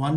1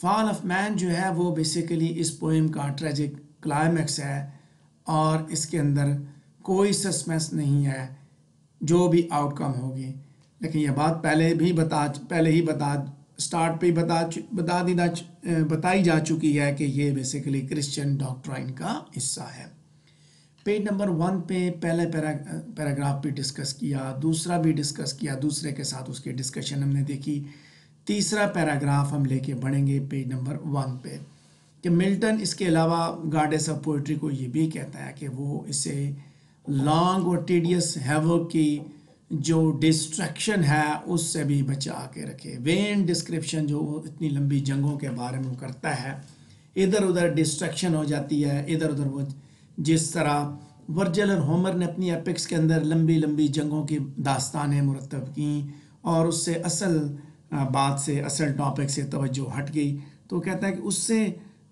فال of مین جو ہے وہ بیسیکلی اس پوئم کا ٹریجک کلائمیکس ہے، اور اس کے اندر کوئی سسپینس نہیں ہے جو بھی آؤٹ کم ہوگی. لیکن یہ بات پہلے ہی اسٹارٹ پہ ہی بتائی جا چکی ہے کہ یہ بیسیکلی کرسچن ڈاکٹرائن کا حصہ ہے. پیج نمبر 1 پہ پہلے پیراگراف بھی ڈسکس کیا، دوسرا بھی ڈسکس کیا، دوسرے کے ساتھ اس کی ڈسکشن ہم نے دیکھی. تیسرا پیراگراف ہم لے کے بڑھیں گے پیج نمبر 1 پہ، کہ ملٹن اس کے علاوہ گاڈیس آف پوئٹری کو یہ بھی کہتا ہے کہ وہ اسے لانگ اور ٹیڈیس ہیوک کی جو ڈسٹریکشن ہے اس سے بھی بچا کے رکھے. وین ڈسکرپشن جو اتنی لمبی جنگوں کے بارے میں کرتا ہے، ادھر ادھر ڈسٹریکشن ہو جاتی ہے، ادھر ادھر وہ جس طرح ورجل اور ہومر نے اپنی ایپکس کے اندر لمبی لمبی جنگوں کی داستانیں مرتب کیں اور اس سے اصل بات سے، اصل ٹاپک سے توجہ ہٹ گئی، تو کہتا ہے کہ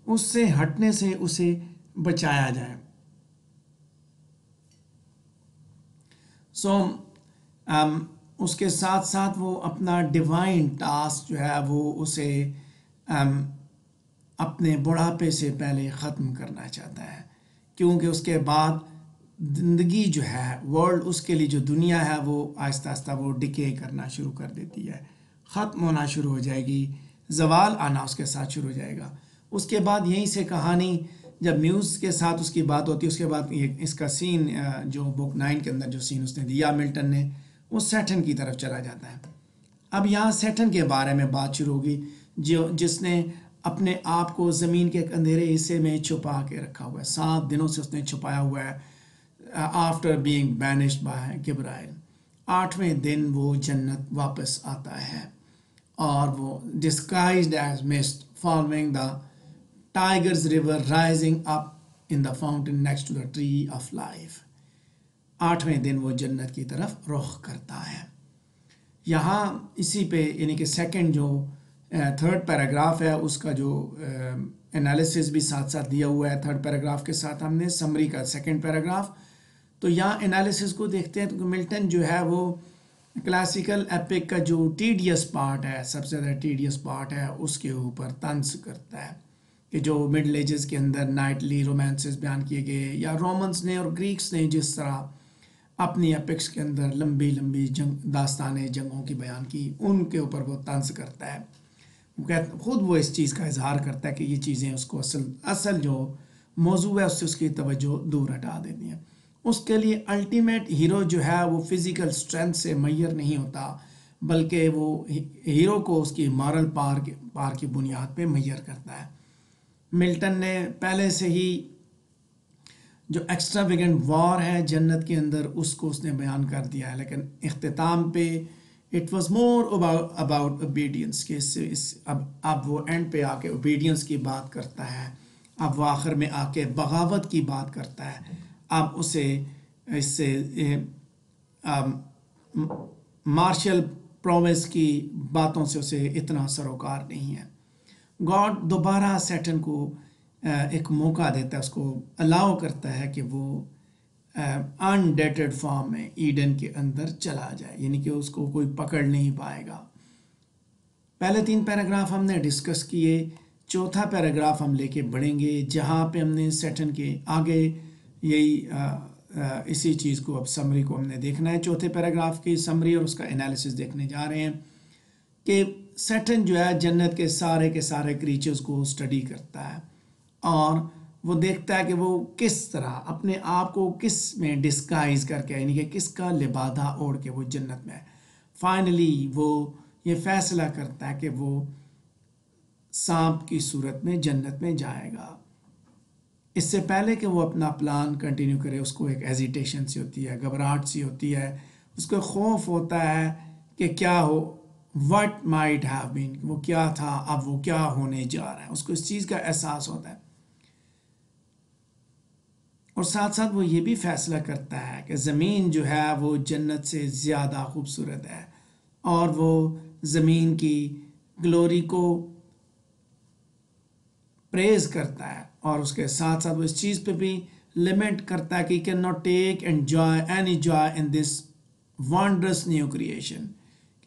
اس سے ہٹنے سے اسے بچایا جائے. اس کے ساتھ ساتھ وہ اپنا ڈیوائن ٹاسک جو ہے وہ اسے اپنے بڑھاپے سے پہلے ختم کرنا چاہتا ہے، کیونکہ اس کے بعد زندگی جو ہے، ورلڈ، اس کے لیے جو دنیا ہے وہ آہستہ آہستہ وہ ڈکے کرنا شروع کر دیتی ہے، ختم ہونا شروع ہو جائے گی، زوال آنا اس کے ساتھ شروع ہو جائے گا. اس کے بعد یہیں سے کہانی جب نیوز کے ساتھ اس کی بات ہوتی ہے، اس کے بعد اس کا سین جو بک 9 کے اندر جو سین اس نے دیا ملٹن نے، وہ سیٹن کی طرف چلا جاتا ہے. اب یہاں سیٹن کے بارے میں بات شروع ہوگی، جس نے اپنے آپ کو زمین کے ایک اندھیرے حصے میں چھپا کے رکھا ہوا ہے. 7 دنوں سے اس نے چھپایا ہوا ہے، after being banished by Gabriel. 8ویں دن وہ جنت واپس آتا ہے اور وہ disguised as mist following the Tigris river rising up in the fountain next to the tree of life. 8ویں دن وہ جنت کی طرف رخ کرتا ہے. یہاں اسی پہ یعنی کہ سیکنڈ جو 3rd پیراگراف ہے اس کا جو انالیسس بھی ساتھ ساتھ دیا ہوا ہے. 3rd پیراگراف کے ساتھ ہم نے سمری کا 2nd پیراگراف. تو یہاں انالیسس کو دیکھتے ہیں تو ملٹن جو ہے وہ کلاسیکل ایپک کا جو ٹیڈیس پارٹ ہے، سب سے زیادہ ٹیڈیس پارٹ ہے، اس کے اوپر طنز کرتا ہے کہ جو مڈل ایجز کے اندر نائٹلی رومانسز بیان کیے گئے، یا رومنس نے اور گریکس نے جس طرح اپنی ایپکس کے اندر لمبی لمبی داستانیں جنگوں کی بیان کی، ان کے اوپر وہ طنز کرتا ہے. خود وہ اس چیز کا اظہار کرتا ہے کہ یہ چیزیں اس کو اصل جو موضوع ہے اس سے اس کی توجہ دور ہٹا دیتی ہیں. اس کے لیے الٹیمیٹ ہیرو جو ہے وہ فزیکل اسٹرینتھ سے میسر نہیں ہوتا، بلکہ وہ ہیرو کو اس کی مارل پار کی بنیاد پہ میسر کرتا ہے. ملٹن نے پہلے سے ہی جو ایکسٹرا ویگنٹ وار ہے جنت کے اندر اس کو اس نے بیان کر دیا ہے، لیکن اختتام پہ it was more about obedience, کہ اب وہ اینڈ پہ آ کے اوبیڈینس کی بات کرتا ہے، اب وہ آخر میں آ کے بغاوت کی بات کرتا ہے. اب اسے اس سے مارشل پروویس کی باتوں سے اسے اتنا سروکار نہیں ہے. گاڈ دوبارہ سیٹن کو ایک موقع دیتا ہے، اس کو الاؤ کرتا ہے کہ وہ انڈیٹڈ فارم میں ایڈن کے اندر چلا جائے، یعنی کہ اس کو کوئی پکڑ نہیں پائے گا. پہلے 3 پیراگراف ہم نے ڈسکس کیے، 4تھا پیراگراف ہم لے کے بڑھیں گے جہاں پہ ہم نے سیٹن کے آگے یہی اسی چیز کو، اب سمری کو ہم نے دیکھنا ہے. 4تھے پیراگراف کی سمری اور اس کا انالیسس دیکھنے جا رہے ہیں کہ سیٹن جو ہے جنت کے سارے کریچرز کو اسٹڈی کرتا ہے اور وہ دیکھتا ہے کہ وہ کس طرح اپنے آپ کو کس میں ڈسکائز کر کے، یعنی کہ کس کا لبادہ اوڑھ کے وہ جنت میں. فائنلی وہ یہ فیصلہ کرتا ہے کہ وہ سانپ کی صورت میں جنت میں جائے گا. اس سے پہلے کہ وہ اپنا پلان کنٹینیو کرے اس کو ایک ایزیٹیشن سی ہوتی ہے، گھبراہٹ سی ہوتی ہے، اس کو خوف ہوتا ہے کہ کیا ہو، what might have been، وہ کیا تھا، اب وہ کیا ہونے جا رہا ہے، اس کو اس چیز کا احساس ہوتا ہے. اور ساتھ ساتھ وہ یہ بھی فیصلہ کرتا ہے کہ زمین جو ہے وہ جنت سے زیادہ خوبصورت ہے اور وہ زمین کی گلوری کو پریز کرتا ہے، اور اس کے ساتھ ساتھ وہ اس چیز پہ بھی لمٹ کرتا ہے کہ can not take enjoy any joy in this wondrous new creation.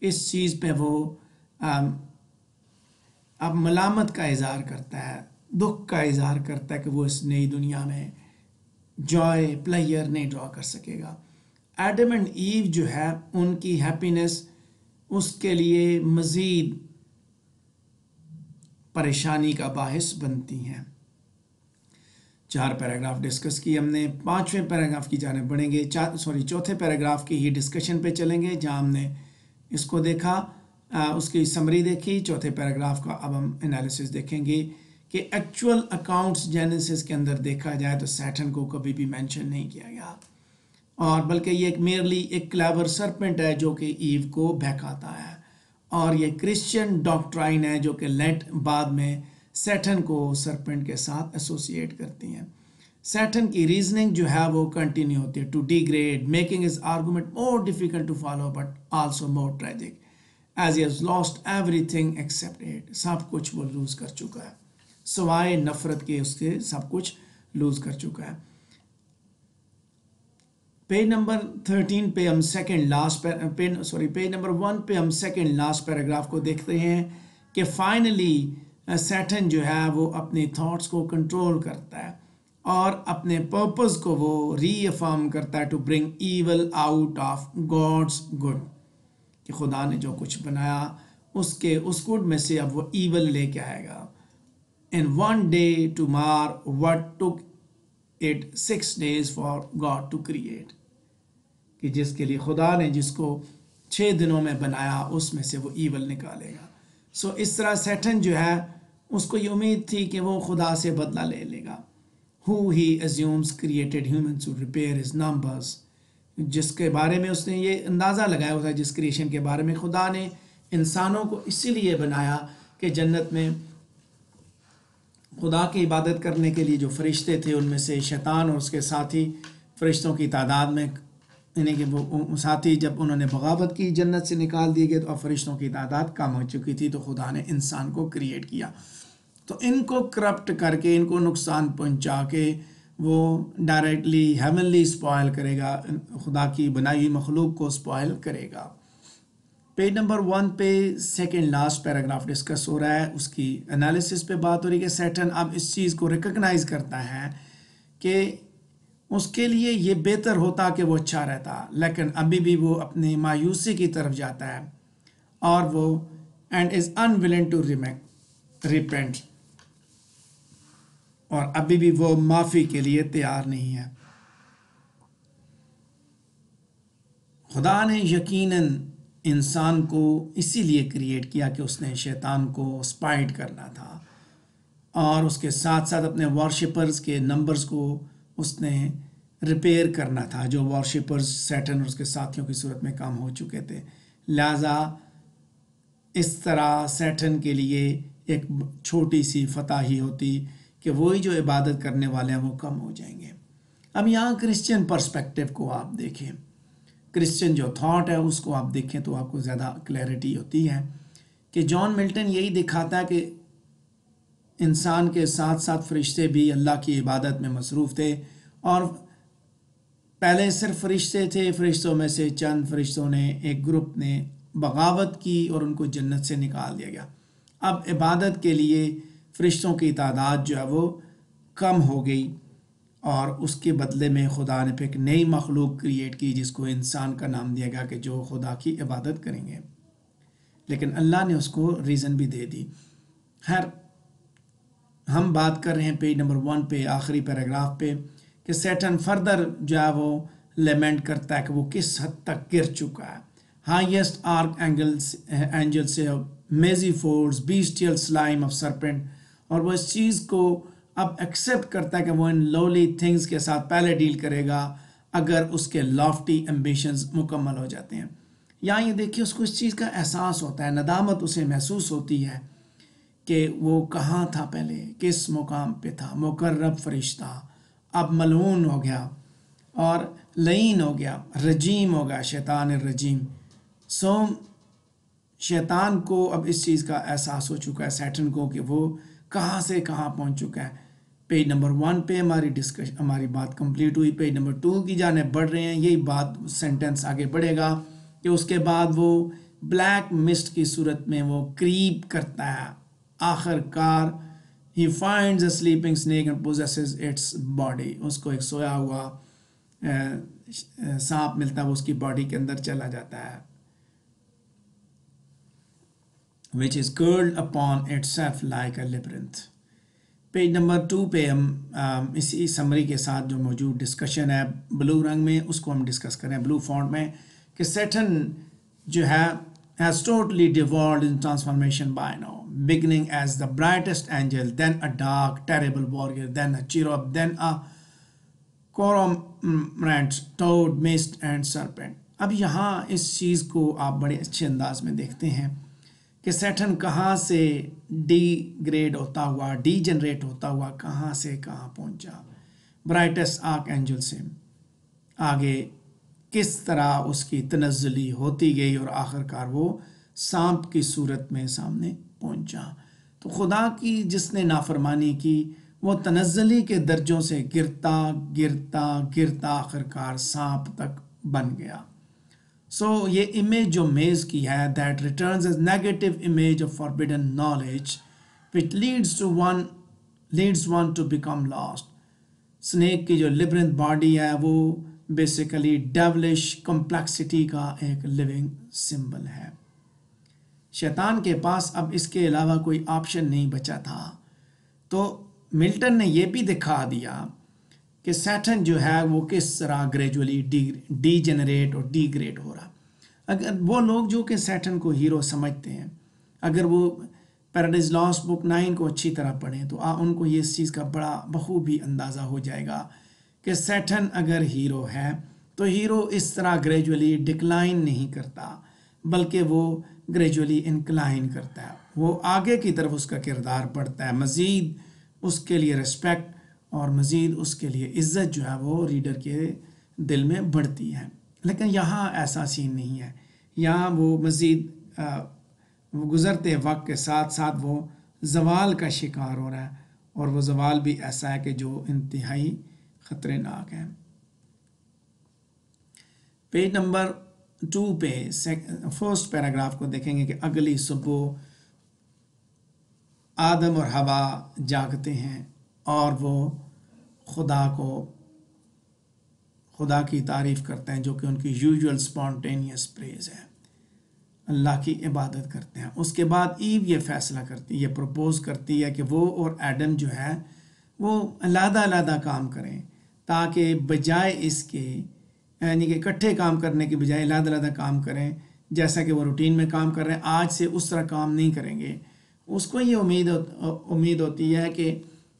اس چیز پہ وہ اب ملامت کا اظہار کرتا ہے، دکھ کا اظہار کرتا ہے کہ وہ اس نئی دنیا میں جوائے پلیئر نہیں ڈرا کر سکے گا۔ ایڈم اینڈ ایو جو ہے ان کی ہیپینس اس کے لیے مزید پریشانی کا باعث بنتی ہیں۔ 4 پیراگراف ڈسکس کی ہم نے، 5ویں پیراگراف کی جانب بڑھیں گے، چوتھے پیراگراف کی ہی ڈسکشن پہ چلیں گے جہاں ہم نے اس کو دیکھا، اس کی سمری دیکھی۔ چوتھے پیراگراف کا اب ہم انالیسس دیکھیں گے کہ ایکچول اکاؤنٹس جینیسس کے اندر دیکھا جائے تو سیٹن کو کبھی بھی مینشن نہیں کیا گیا، اور بلکہ یہ ایک میرلی ایک کلیور سرپنٹ ہے جو کہ ایو کو بہکاتا ہے، اور یہ کرسچین ڈاکٹرائن ہے جو کہ لیٹ بعد میں سیٹن کو سرپنٹ کے ساتھ ایسوسیٹ کرتی ہیں۔ سیٹن کی ریزننگ جو ہے وہ کنٹینیو ہوتی ہے، to degrade making his argument more difficult to follow but also more tragic as he has lost everything except it, سب کچھ وہ لوز کر چکا ہے سوائے نفرت کے، اس کے سب کچھ لوز کر چکا ہے۔ پیج نمبر 13 پہ ہم پیج نمبر 1 پہ ہم سیکنڈ لاسٹ پیراگراف کو دیکھتے ہیں کہ فائنلی سیٹن جو ہے وہ اپنی تھاٹس کو کنٹرول کرتا ہے اور اپنے پرپز کو وہ ری افرم کرتا ہے، to bring evil out of God's good, کہ خدا نے جو کچھ بنایا اس گڈ میں سے اب وہ ایول لے کے آئے گا۔ In one day to mar what took it 6 days for God to create، کہ جس کے لیے خدا نے جس کو 6 دنوں میں بنایا اس میں سے وہ ایول نکالے گا۔ اس طرح سیٹن جو ہے اس کو یہ امید تھی کہ وہ خدا سے بدلہ لے لے گا۔ Who he assumes created humans to repair his numbers، جس کے بارے میں اس نے یہ اندازہ لگایا ہوتا ہے، جس کریشن کے بارے میں خدا نے انسانوں کو اسی لیے بنایا کہ جنت میں خدا کی عبادت کرنے کے لیے جو فرشتے تھے ان میں سے شیطان اور اس کے ساتھی فرشتوں کی تعداد میں، یعنی کہ وہ ساتھی جب انہوں نے بغاوت کی جنت سے نکال دیے گئے تو اب فرشتوں کی تعداد کم ہو چکی تھی، تو خدا نے انسان کو کریٹ کیا، تو ان کو کرپٹ کر کے، ان کو نقصان پہنچا کے وہ ڈائریکٹلی ہیونلی سپوائل کرے گا، خدا کی بنائی ہوئی مخلوق کو سپوائل کرے گا۔ پیج نمبر 1 پہ سیکنڈ لاسٹ پیراگراف ڈسکس ہو رہا ہے، اس کی انالیسس پہ بات ہو رہی ہے کہ سیٹن اب اس چیز کو ریکگنائز کرتا ہے کہ اس کے لیے یہ بہتر ہوتا کہ وہ اچھا رہتا، لیکن ابھی بھی وہ اپنی مایوسی کی طرف جاتا ہے اور وہ and is unwilling to repent, اور ابھی بھی وہ معافی کے لیے تیار نہیں ہے۔ خدا نے یقیناً انسان کو اسی لیے کریٹ کیا کہ اس نے شیطان کو اسپائٹ کرنا تھا، اور اس کے ساتھ ساتھ اپنے وارشپرز کے نمبرز کو اس نے ریپیئر کرنا تھا، جو وارشپرز سیٹن اور اس کے ساتھیوں کی صورت میں کام ہو چکے تھے۔ لہٰذا اس طرح سیٹن کے لیے ایک چھوٹی سی فتح ہی ہوتی کہ وہی جو عبادت کرنے والے ہیں وہ کم ہو جائیں گے۔ اب یہاں کرسچین پرسپیکٹیو کو آپ دیکھیں، کرسچین جو تھاٹ ہے اس کو آپ دیکھیں تو آپ کو زیادہ کلیئرٹی ہوتی ہے کہ جان ملٹن یہی دکھاتا ہے کہ انسان کے ساتھ ساتھ فرشتے بھی اللہ کی عبادت میں مصروف تھے، اور پہلے صرف فرشتے تھے، فرشتوں میں سے چند فرشتوں نے، ایک گروپ نے بغاوت کی اور ان کو جنت سے نکال دیا گیا۔ اب عبادت کے لیے فرشتوں کی تعداد جو ہے وہ کم ہو گئی، اور اس کے بدلے میں خدا نے پھر ایک نئی مخلوق کریٹ کی جس کو انسان کا نام دیا گیا کہ جو خدا کی عبادت کریں گے، لیکن اللہ نے اس کو ریزن بھی دے دی۔ خیر، ہم بات کر رہے ہیں پیج نمبر 1 پہ آخری پیراگراف پہ کہ سیٹن فردر جو ہے وہ لیمنٹ کرتا ہے کہ وہ کس حد تک گر چکا ہے۔ ہائیسٹ آرک اینجل سے میزی فورس بیسٹیل سلائم آف سرپنٹ، اور وہ اس چیز کو اب ایکسیپٹ کرتا ہے کہ وہ ان لولی تھنگز کے ساتھ پہلے ڈیل کرے گا اگر اس کے لافٹی ایمبیشنز مکمل ہو جاتے ہیں۔ یہاں یہ دیکھیے اس کو اس چیز کا احساس ہوتا ہے، ندامت اسے محسوس ہوتی ہے کہ وہ کہاں تھا پہلے، کس مقام پہ تھا، مقرب فرشتہ، اب ملعون ہو گیا اور لعین ہو گیا، رجیم ہو گیا، شیطان الرجیم۔ شیطان کو اب اس چیز کا احساس ہو چکا ہے سیٹن کو کہ وہ کہاں سے کہاں پہنچ چکا ہے۔ پیج نمبر 1 پہ ہماری بات کمپلیٹ ہوئی، پیج نمبر 2 کی جانب بڑھ رہے ہیں، یہی بات سینٹنس آگے بڑھے گا کہ اس کے بعد وہ بلیک مسٹ کی صورت میں وہ کریپ کرتا ہے آخر کار he finds a sleeping snake and possesses its body. اس کو ایک سویا ہوا سانپ ملتا ہے، وہ اس کی باڈی کے اندر چلا جاتا ہے. which is curled upon itself like a labyrinth. Page number 2 پہ ہم اسی سمری کے ساتھ جو موجود ڈسکشن ہے بلو رنگ میں اس کو ہم ڈسکس کریں بلو فونٹ میں، کہ سیٹن جو ہے has totally devolved in transformation by now, beginning as the brightest angel, then a dark, terrible warrior, then a cherub, then a cormorant, toad, mist and serpent. اب یہاں اس چیز کو آپ بڑے اچھے انداز میں دیکھتے ہیں کہ سیٹن کہاں سے ڈی گریڈ ہوتا ہوا، ڈی جنریٹ ہوتا ہوا کہاں سے کہاں پہنچا، برائٹسٹ آرک اینجل سے آگے کس طرح اس کی تنزلی ہوتی گئی اور آخر کار وہ سانپ کی صورت میں سامنے پہنچا. تو خدا کی جس نے نافرمانی کی وہ تنزلی کے درجوں سے گرتا گرتا گرتا آخر کار سانپ تک بن گیا. سو یہ امیج جو میز کی ہے that returns as negative image of forbidden knowledge which leads one to become lost. Snack کی جو لیبرنتھ باڈی ہے وہ بیسیکلی ڈیولش کمپلیکسٹی کا ایک لیونگ سمبل ہے. شیطان کے پاس اب اس کے علاوہ کوئی آپشن نہیں بچا تھا. تو ملٹن نے یہ بھی دکھا دیا کہ سیٹن جو ہے وہ کس طرح گریجولی ڈی جنریٹ اور ڈی گریڈ ہو رہا. اگر وہ لوگ جو کہ سیٹن کو ہیرو سمجھتے ہیں، اگر وہ پیراڈائز لاسٹ بک 9 کو اچھی طرح پڑھیں تو ان کو یہ اس چیز کا بڑا بخوبی اندازہ ہو جائے گا کہ سیٹن اگر ہیرو ہے تو ہیرو اس طرح گریجولی ڈکلائن نہیں کرتا بلکہ وہ گریجولی انکلائن کرتا ہے، وہ آگے کی طرف اس کا کردار بڑھتا ہے، مزید اس کے لیے رسپیکٹ اور مزید اس کے لیے عزت جو ہے وہ ریڈر کے دل میں بڑھتی ہے. لیکن یہاں ایسا سین نہیں ہے، یہاں وہ مزید وہ گزرتے وقت کے ساتھ ساتھ وہ زوال کا شکار ہو رہا ہے، اور وہ زوال بھی ایسا ہے کہ جو انتہائی خطرناک ہے. پیج نمبر 2 پہ فرسٹ پیراگراف کو دیکھیں گے کہ اگلی صبح آدم اور حوا جاگتے ہیں اور وہ خدا کی تعریف کرتے ہیں جو کہ ان کی یوزول سپونٹینیس پریز ہے، اللہ کی عبادت کرتے ہیں. اس کے بعد ایو یہ فیصلہ کرتی ہے، یہ پروپوز کرتی ہے کہ وہ اور ایڈم جو ہے وہ علیحدہ علیحدہ کام کریں تاکہ بجائے اس کے یعنی کہ اکٹھے کام کرنے کی بجائے علیحدہ علیحدہ کام کریں جیسا کہ وہ روٹین میں کام کر رہے ہیں. آج سے اس طرح کام نہیں کریں گے. اس کو یہ امید ہوتی ہے کہ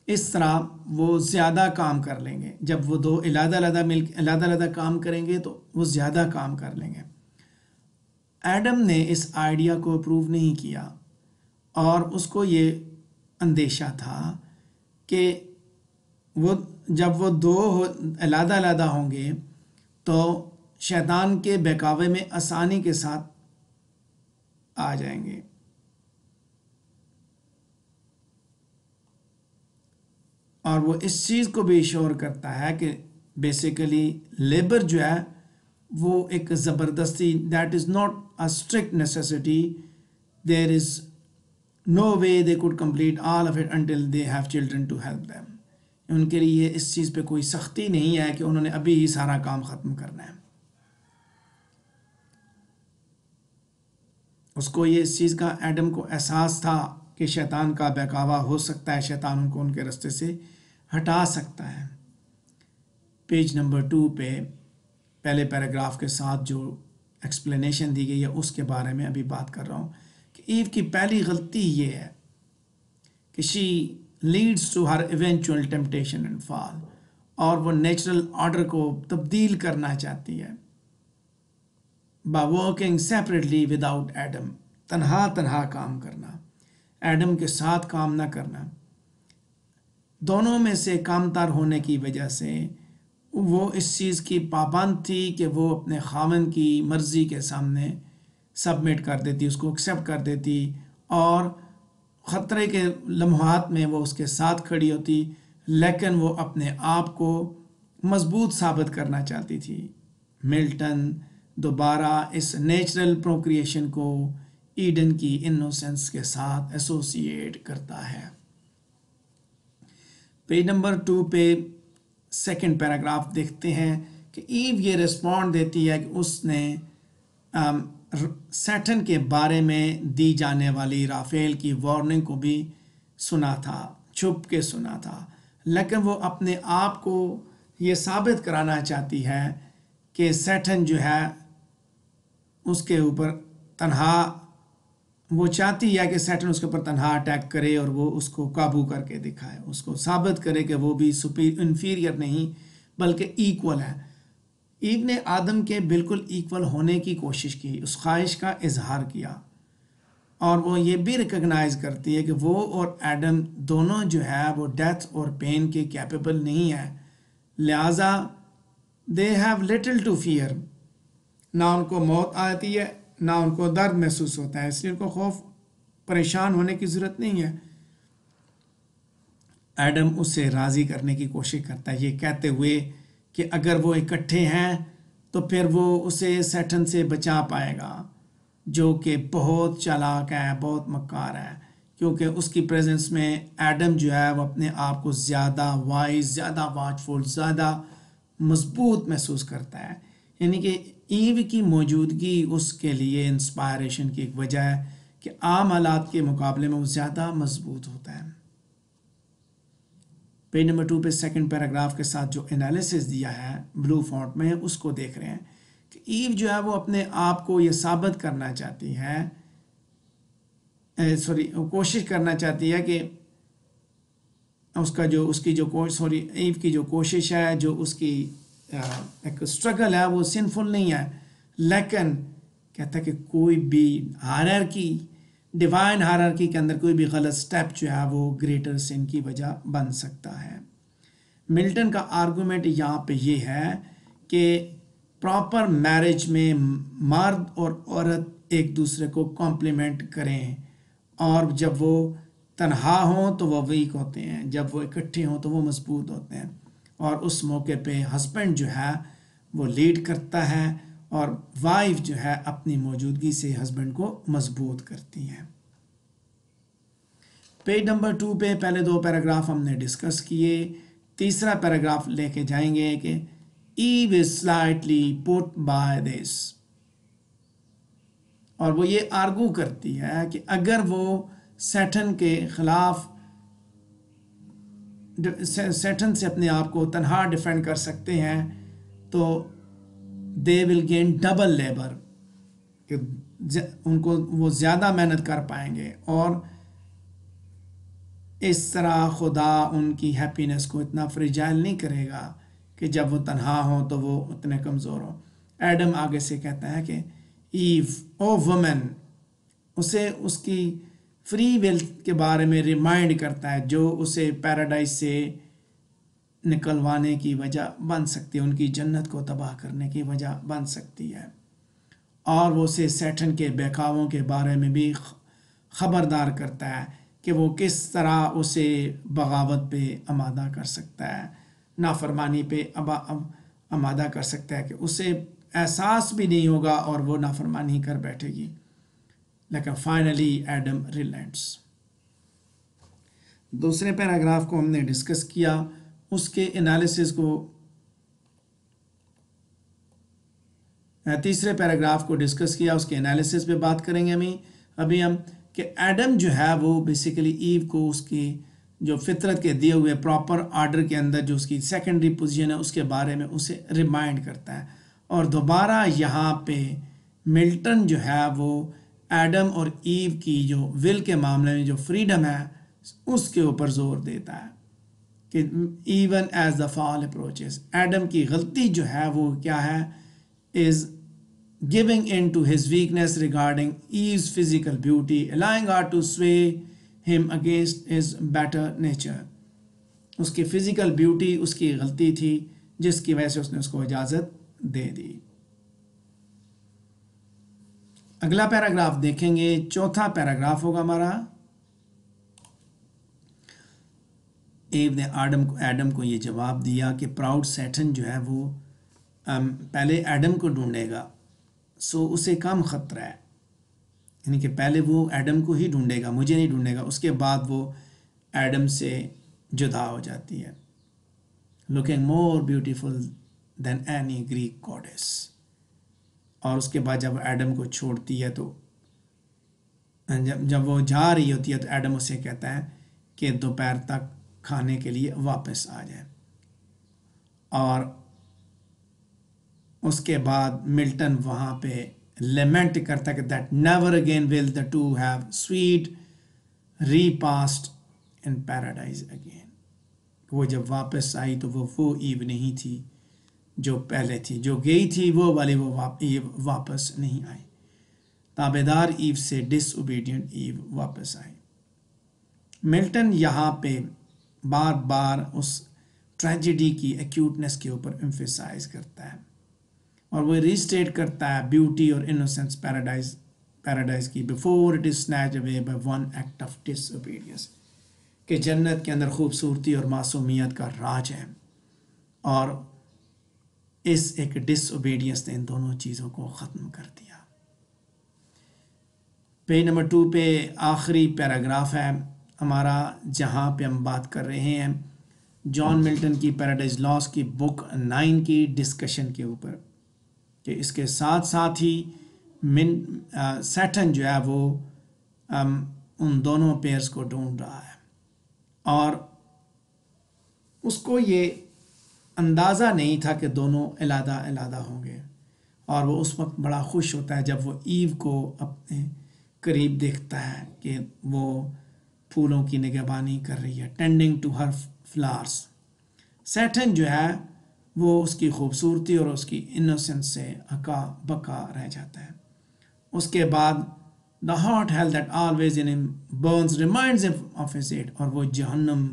اس طرح وہ زیادہ کام کر لیں گے. جب وہ دو علیحدہ علیحدہ کام کریں گے تو وہ زیادہ کام کر لیں گے. ایڈم نے اس آئیڈیا کو اپروو نہیں کیا اور اس کو یہ اندیشہ تھا کہ جب وہ دو علیحدہ علیحدہ ہوں گے تو شیطان کے بہکاوے میں آسانی کے ساتھ آ جائیں گے. اور وہ اس چیز کو بھی ایشور کرتا ہے کہ بیسیکلی لیبر جو ہے وہ ایک زبردستی that is not a strict necessity, there is no way they could complete all of it until they have children to help them. ان کے لیے اس چیز پہ کوئی سختی نہیں ہے کہ انہوں نے ابھی ہی سارا کام ختم کرنا ہے. اس کو یہ اس چیز کا ایڈم کو احساس تھا کہ شیطان کا بہکاوا ہو سکتا ہے، شیطان ان کو ان کے راستے سے ہٹا سکتا ہے. پیج نمبر 2 پہ پہلے پیراگراف کے ساتھ جو ایکسپلینیشن دی گئی ہے اس کے بارے میں ابھی بات کر رہا ہوں کہ ایو کی پہلی غلطی یہ ہے کہ she leads to her eventual temptation and fall, اور وہ نیچرل آرڈر کو تبدیل کرنا چاہتی ہے by working separately without Adam، تنہا کام کرنا، ایڈم کے ساتھ کام نہ کرنا. دونوں میں سے کم تر ہونے کی وجہ سے وہ اس چیز کی پابند تھی کہ وہ اپنے خاوند کی مرضی کے سامنے سبمٹ کر دیتی، اس کو ایکسیپٹ کر دیتی اور خطرے کے لمحات میں وہ اس کے ساتھ کھڑی ہوتی، لیکن وہ اپنے آپ کو مضبوط ثابت کرنا چاہتی تھی. ملٹن دوبارہ اس نیچرل پروکریشن کو ایڈن کی انوسنس کے ساتھ ایسوسیٹ کرتا ہے۔ پیج نمبر 2 پہ سیکنڈ پیراگراف دیکھتے ہیں کہ ایو یہ رسپونڈ دیتی ہے کہ اس نے سیٹن کے بارے میں دی جانے والی رافیل کی وارننگ کو بھی سنا تھا، چھپ کے سنا تھا، لیکن وہ اپنے آپ کو یہ ثابت کرانا چاہتی ہے کہ سیٹن جو ہے اس کے اوپر تنہا، وہ چاہتی ہے کہ سیٹن اس کے اوپر تنہا اٹیک کرے اور وہ اس کو قابو کر کے دکھائے، اس کو ثابت کرے کہ وہ بھی انفیریئر نہیں بلکہ ایکول ہے۔ ایو نے آدم کے بالکل ایکول ہونے کی کوشش کی، اس خواہش کا اظہار کیا، اور وہ یہ بھی ریکگنائز کرتی ہے کہ وہ اور ایڈم دونوں جو ہے وہ ڈیتھ اور پین کے کیپیبل نہیں ہے، لہٰذا they have little to fear, نہ ان کو موت آتی ہے نہ ان کو درد محسوس ہوتا ہے، اس لیے ان کو خوف پریشان ہونے کی ضرورت نہیں ہے۔ ایڈم اسے راضی کرنے کی کوشش کرتا ہے یہ کہتے ہوئے کہ اگر وہ اکٹھے ہیں تو پھر وہ اسے سیٹن سے بچا پائے گا، جو کہ بہت چالاک ہے، بہت مکار ہے، کیونکہ اس کی پریزنس میں ایڈم جو ہے وہ اپنے آپ کو زیادہ وائز، زیادہ واچفل، زیادہ مضبوط محسوس کرتا ہے، یعنی کہ ایو کی موجودگی اس کے لیے انسپائریشن کی ایک وجہ ہے کہ عام حالات کے مقابلے میں وہ زیادہ مضبوط ہوتا ہے۔ پیج نمبر 2 پہ سیکنڈ پیراگراف کے ساتھ جو انالیسس دیا ہے بلو فونٹ میں، اس کو دیکھ رہے ہیں کہ ایو جو ہے وہ اپنے آپ کو یہ ثابت کرنا چاہتی ہے، کوشش کرنا چاہتی ہے کہ ایو کی جو کوشش ہے، جو اس کی ایک اسٹرگل ہے، وہ سنفل نہیں ہے، لیکن کہتا ہے کہ کوئی بھی ہائرارکی، ڈیوائن ہائرارکی کے اندر کوئی بھی غلط سٹیپ جو ہے وہ گریٹر سن کی وجہ بن سکتا ہے۔ ملٹن کا آرگومنٹ یہاں پہ یہ ہے کہ پراپر میرج میں مرد اور عورت ایک دوسرے کو کمپلیمنٹ کریں، اور جب وہ تنہا ہوں تو وہ ویک ہوتے ہیں، جب وہ اکٹھے ہوں تو وہ مضبوط ہوتے ہیں، اور اس موقع پہ ہسبینڈ جو ہے وہ لیڈ کرتا ہے اور وائف جو ہے اپنی موجودگی سے ہسبینڈ کو مضبوط کرتی ہے۔ پیج نمبر 2 پہ پہلے 2 پیراگراف ہم نے ڈسکس کیے، تیسرا پیراگراف لے کے جائیں گے کہ ایو is slightly put by this, اور وہ یہ آرگو کرتی ہے کہ اگر وہ سیٹن کے خلاف، سیٹن سے اپنے آپ کو تنہا ڈیفینڈ کر سکتے ہیں تو دے ول گین ڈبل لیبر، کہ ان کو وہ زیادہ محنت کر پائیں گے، اور اس طرح خدا ان کی ہیپینس کو اتنا فریجائل نہیں کرے گا کہ جب وہ تنہا ہوں تو وہ اتنے کمزور ہوں۔ ایڈم آگے سے کہتا ہے کہ ایو او وومن، اسے اس کی فری ول کے بارے میں ریمائنڈ کرتا ہے جو اسے پیراڈائز سے نکلوانے کی وجہ بن سکتی ہے، ان کی جنت کو تباہ کرنے کی وجہ بن سکتی ہے، اور وہ اسے سیٹن کے بہکاووں کے بارے میں بھی خبردار کرتا ہے کہ وہ کس طرح اسے بغاوت پہ آمادہ کر سکتا ہے، نافرمانی پہ آمادہ کر سکتا ہے، کہ اسے احساس بھی نہیں ہوگا اور وہ نافرمانی کر بیٹھے گی، لیکن فائنلی ایڈم ریلینٹس۔ دوسرے پیراگراف کو ہم نے ڈسکس کیا، اس کے انالیسس کو، تیسرے پیراگراف کو ڈسکس کیا، اس کے انالیسس پہ بات کریں گے ابھی ہم کہ ایڈم جو ہے وہ بیسیکلی ایو کو اس کی جو فطرت کے دیے ہوئے پراپر آرڈر کے اندر جو اس کی سیکنڈری پوزیشن ہے اس کے بارے میں اسے ریمائنڈ کرتا ہے، اور دوبارہ یہاں پہ ملٹن جو ہے وہ ایڈم اور ایو کی جو ول کے معاملے میں جو فریڈم ہے اس کے اوپر زور دیتا ہے کہ even as the fall approaches, Adam کی غلطی جو ہے وہ کیا ہے، از giving in to his weakness regarding Eve's physical beauty, allowing her to sway him against his better nature۔ اس کی فزیکل بیوٹی اس کی غلطی تھی جس کی وجہ سے اس نے اس کو اجازت دے دی۔ اگلا پیراگراف دیکھیں گے، چوتھا پیراگراف ہوگا ہمارا۔ ایو نے ایڈم کو یہ جواب دیا کہ پراؤڈ سیٹن جو ہے وہ پہلے ایڈم کو ڈھونڈے گا، سو اسے کم خطرہ ہے، یعنی کہ پہلے وہ ایڈم کو ہی ڈھونڈے گا، مجھے نہیں ڈھونڈے گا، اس کے بعد وہ ایڈم سے جدا ہو جاتی ہے. لوکنگ مور بیوٹیفل دین اینی گریک گوڈیس. اور اس کے بعد جب ایڈم کو چھوڑتی ہے تو جب وہ جا رہی ہوتی ہے تو ایڈم اسے کہتا ہے کہ دوپہر تک کھانے کے لیے واپس آ جائے. اور اس کے بعد ملٹن وہاں پہ لیمنٹ کرتا ہے کہ that never again will the two have sweet repast in paradise again. وہ جب واپس آئی تو وہ ایو نہیں تھی جو پہلے تھی، جو گئی تھی وہ والی وہ ایو واپس نہیں آئی. تابعدار ایو سے ڈس اوبیڈینٹ ایو واپس آئی. ملٹن یہاں پہ بار بار اس ٹریجڈی کی ایکیوٹنس کے اوپر ایمفیسائز کرتا ہے اور وہ ریسٹیٹ کرتا ہے بیوٹی اور انوسینس پیراڈائز کی before it is snatch away by one act of ڈس اوبیڈینس، کہ جنت کے اندر خوبصورتی اور معصومیت کا راج ہے اور اس ایک ڈس اوبیڈینس نے ان دونوں چیزوں کو ختم کر دیا. پیج نمبر 2 پہ آخری پیراگراف ہے ہمارا، جہاں پہ ہم بات کر رہے ہیں جان ملٹن کی پیراڈائز لاسٹ کی بک 9 کی ڈسکشن کے اوپر، کہ اس کے ساتھ ساتھ ہی سیٹن جو ہے وہ ان دونوں پیئرز کو ڈھونڈ رہا ہے اور اس کو یہ اندازہ نہیں تھا کہ دونوں علیحدہ علیحدہ ہوں گے. اور وہ اس وقت بڑا خوش ہوتا ہے جب وہ ایو کو اپنے قریب دیکھتا ہے کہ وہ پھولوں کی نگہبانی کر رہی ہے، tending to her flowers. Satan جو ہے وہ اس کی خوبصورتی اور اس کی انوسنس سے اکا بکا رہ جاتا ہے. اس کے بعد the hot hell that always in him burns reminds of his eat, اور وہ جہنم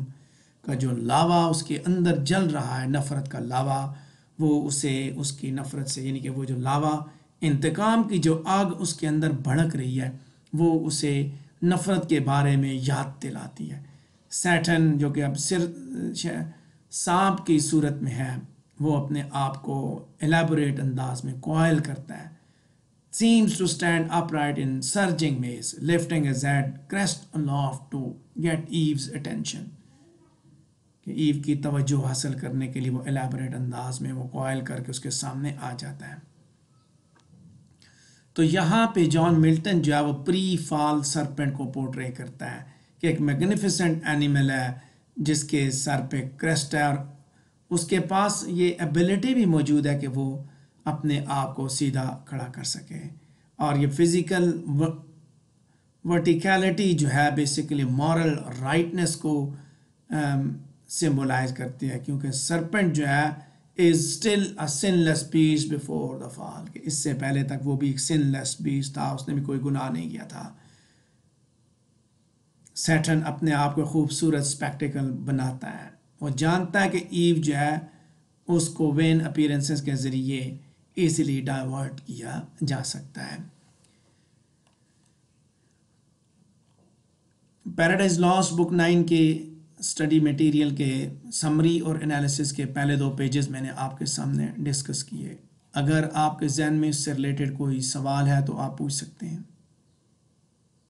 کا جو لاوا اس کے اندر جل رہا ہے، نفرت کا لاوا، وہ اسے اس کی نفرت سے، یعنی کہ وہ جو لاوا انتقام کی جو آگ اس کے اندر بھڑک رہی ہے وہ اسے نفرت کے بارے میں یاد دلاتی ہے. سیٹن جو کہ اب سانپ کی صورت میں ہے، وہ اپنے آپ کو الیبوریٹ انداز میں کوائل کرتا ہے. seems to stand upright in surging maze, lifting his head crest aloft to get Eve's attention. کہ ایو کی توجہ حاصل کرنے کے لیے وہ الیبوریٹ انداز میں وہ کوائل کر کے اس کے سامنے آ جاتا ہے. تو یہاں پہ جان ملٹن جو ہے وہ پری فال سرپنٹ کو پورٹرے کرتا ہے کہ ایک میگنیفیسنٹ اینیمل ہے جس کے سر پہ کریسٹ ہے اور اس کے پاس یہ ایبلٹی بھی موجود ہے کہ وہ اپنے آپ کو سیدھا کھڑا کر سکے. اور یہ فزیکل ورٹیکیلٹی جو ہے بیسیکلی مورل رائٹنس کو سمبولائز کرتی ہے، کیونکہ سرپنٹ جو ہے is still a sinless beast before the fall، کہ اس سے پہلے تک وہ بھی ایک sinless beast تھا، اس نے بھی کوئی گناہ نہیں کیا تھا. سیٹن اپنے آپ کو خوبصورت سپیکٹیکل بناتا ہے، وہ جانتا ہے کہ ایو جو ہے اس کو وین اپیرنسز کے ذریعے ایزیلی ڈائیورٹ کیا جا سکتا ہے. پیراڈائز لاسٹ بک 9 کے اسٹڈی میٹیریل کے سمری اور انالیسس کے پہلے 2 پیجز میں نے آپ کے سامنے ڈسکس کیے. اگر آپ کے ذہن میں اس سے ریلیٹڈ کوئی سوال ہے تو آپ پوچھ سکتے ہیں.